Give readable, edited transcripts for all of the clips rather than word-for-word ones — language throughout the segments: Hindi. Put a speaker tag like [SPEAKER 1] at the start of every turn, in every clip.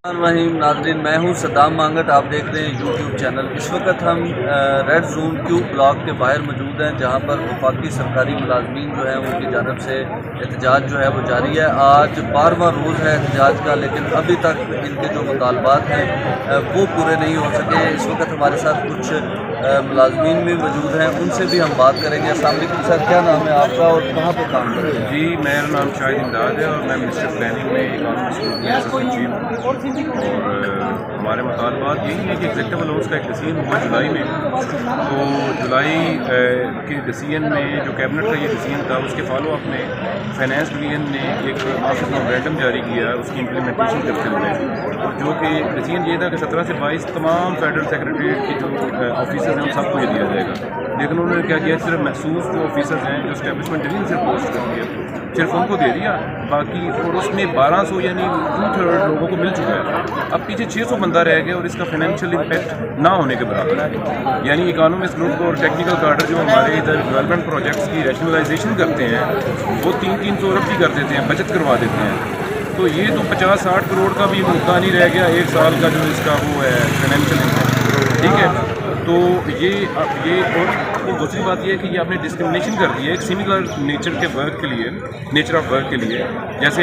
[SPEAKER 1] रहीम नाज़रीन, मैं हूं सद्दाम मांगट। आप देख रहे हैं यूट्यूब चैनल। इस वक्त हम रेड जोन क्यू ब्लॉक के बाहर मौजूद हैं, जहां पर वफाकी सरकारी मुलाजमीन जो हैं उनकी जानब से एहतजाज जो है वो जारी है। आज 12वां रोज़ है एहतजाज का, लेकिन अभी तक इनके जो मुतालबात हैं वो पूरे नहीं हो सके। इस वक्त हमारे साथ कुछ मुलाजमीन भी मौजूद हैं, उनसे भी हम बात करेंगे। अस्सलाम वालेकुम सर, क्या नाम है आपका और कहाँ पर काम कर रहे हैं?
[SPEAKER 2] जी, मेरा नाम शाहिद इमदाद है और मैं मिनिस्टर प्लानिंग में इकॉनमिस्ट और हमारे मुतालबात यही है कि एग्जेक्टिव अलाउंस का एक डिसीजन हुआ जुलाई में। तो जुलाई के डिसीजन में जो कैबिनेट का ये डिसीजन था, उसके फॉलो अप में फाइनेंस डिवीजन ने एक ऑफिस मेमोरेंडम जारी किया उसकी इम्प्लीमेंटेशन करते हुए, जो कि डिसीजन ये था कि 17 से 22 तमाम फेडरल सेक्रेटरीट की जो ऑफिसर्स हैं उन सबको ये दिया जाएगा। लेकिन उन्होंने क्या किया, सिर्फ महसूस जो ऑफिसर्स हैं जो इस्टेब्लिशमेंट डिवीजन से पोस्ट करती है सिर्फ उनको दे दिया, बाकी और उसमें 1200 यानी 2/3 लोगों को मिल चुका है। अब पीछे 600 बंदा रह गया और इसका फाइनेंशियल इम्पैक्ट ना होने के बराबर है। यानी इकोनॉमिस्ट ग्रुप और टेक्निकल कार्डर जो हमारे इधर डेवलपमेंट प्रोजेक्ट्स की रैशनलाइजेशन करते हैं वो 300 अरब की कर देते हैं, बचत करवा देते हैं। तो ये तो 50-60 करोड़ का भी मुद्दा नहीं रह गया एक साल का जो इसका वो है फाइनेंशियल इम्पैक्ट, ठीक है। तो ये और दूसरी बात ये है कि ये आपने डिस्क्रिमिनेशन कर दी है एक सिमिलर नेचर के वर्क के लिए, नेचर ऑफ वर्क के लिए। जैसे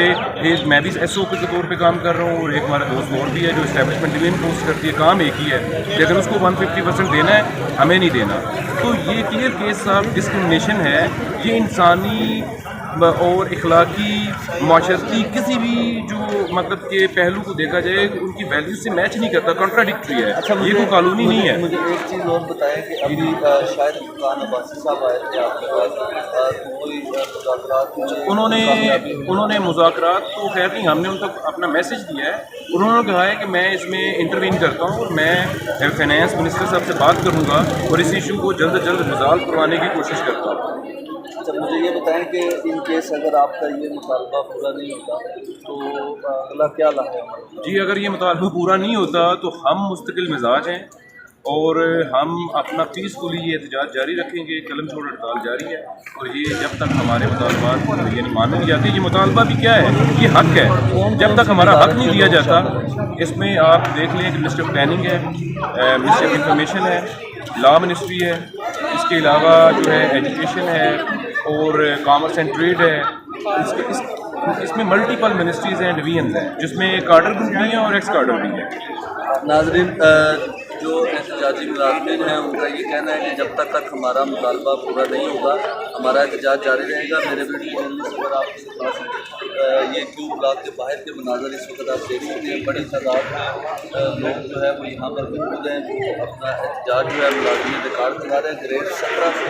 [SPEAKER 2] मैं भी SO के तौर पे काम कर रहा हूँ और एक हमारा दोस्त और भी है जो इस्टेब्लिशमेंट डिवीजन पोस्ट करती है, काम एक ही है, लेकिन उसको 150% देना है, हमें नहीं देना। तो ये क्लियर केस ऑफ डिस्क्रिमिनेशन है। ये इंसानी और इखलाकी माशरती किसी भी जो मतलब के पहलू को देखा जाए उनकी वैल्यू से मैच नहीं करता, कॉन्ट्राडिक्टरी है।
[SPEAKER 1] अच्छा,
[SPEAKER 2] ये कोई कानूनी नहीं है।
[SPEAKER 1] मुझे एक चीज़ और बताएं कि अभी शायद खान अब्बासी साहब आए थे आपके पास, कोई मुज़ाकरात
[SPEAKER 2] उन्होंने मुज़ाकरात तो खैर नहीं, हमने उन तक अपना मैसेज दिया है। उन्होंने कहा है कि मैं इसमें इंटरवीन करता हूँ और मैं फाइनेंस मिनिस्टर साहब से बात करूँगा और इस इशू को जल्द से जल्द रिजॉल्व करवाने की कोशिश करता हूँ।
[SPEAKER 1] अच्छा, मुझे ये बताएं कि इन केस अगर आपका ये मुतालबा पूरा नहीं होता तो अगला क्या ला है?
[SPEAKER 2] जी, अगर ये मुतालबा पूरा नहीं होता तो हम मुस्तकिल मिजाज हैं और हम अपना पीसफुली ये एहतजाज जारी रखेंगे। कलम छोड़ हड़ताल जारी है और ये जब तक हमारे मुतालबात यानी माने नहीं जाते। ये मुतालबा भी क्या है, ये हक है। जब तक हमारा हक नहीं दिया जाता, इसमें आप देख लें कि मिनिस्टर ऑफ प्लानिंग है, मिनिस्टर ऑफ इंफॉर्मेशन है, लॉ मिनिस्ट्री है, इसके अलावा जो है एजुकेशन है और कॉमर्स एंड ट्रेड है। इसमें मल्टीपल मिनिस्ट्रीज़ हैं, डिवीजन हैं, जिसमें कार्डर ग्रुप भी हैं और एक्स कार्डर भी हैं।
[SPEAKER 1] नाज़रीन, जो एहतजाजी मुलाजमीन हैं उनका ये कहना है कि जब तक हमारा मुतालबा पूरा नहीं होगा हमारा एहतजाज जारी रहेगा। मेरे वीडियो जर्नलिस्ट अगर आपके पास ये क्यू ब्लॉक के बाहर के मनाजर इस वक्त आप देख सकते हैं, बड़ी तादाद में लोग जो है वो यहाँ पर मौजूद हैं जो अपना एहतजाज जो है मुलाजमीन रिकॉर्ड करा रहे हैं। ग्रेड 17 से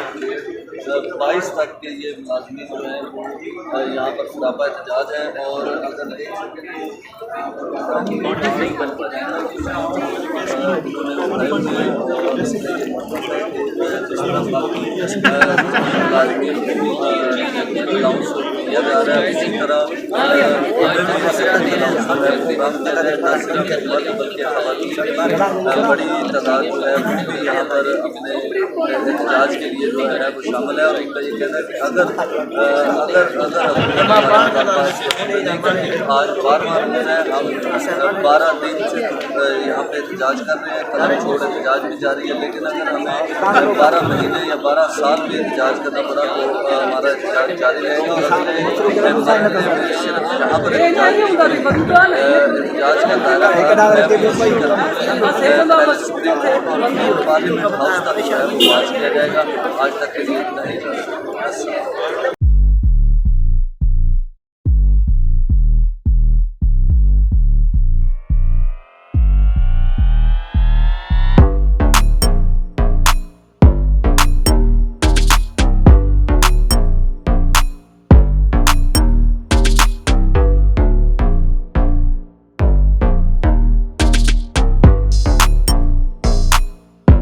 [SPEAKER 1] 22 तक के ये मुलाजमीन जो हैं वो यहाँ पर सरापा एहतजाज है। और अगर देख सकें तो नहीं बन पा रहे किया जा रहा है। इसी तरह बड़ी तादाद जो है वो भी यहाँ पर अपने एहतजाज के लिए जो है वो शामिल है। और उनका ये कहना है कि अगर आज 12वां रोज़ है, हम 12 दिन से यहाँ पे एहतजाज कर रहे हैं, कलम छोड़ एहतजाज भी जारी है। लेकिन अगर हमें 12 महीने या 12 साल भी एहतजाज करना पड़ा तो हमारा एहतजाज जारी रहेगा। और सिर्फ यहाँ पर एहतजाज का पार्लियामेंट हाउस तक किया जाएगा। आज तक के लिए इतना ही।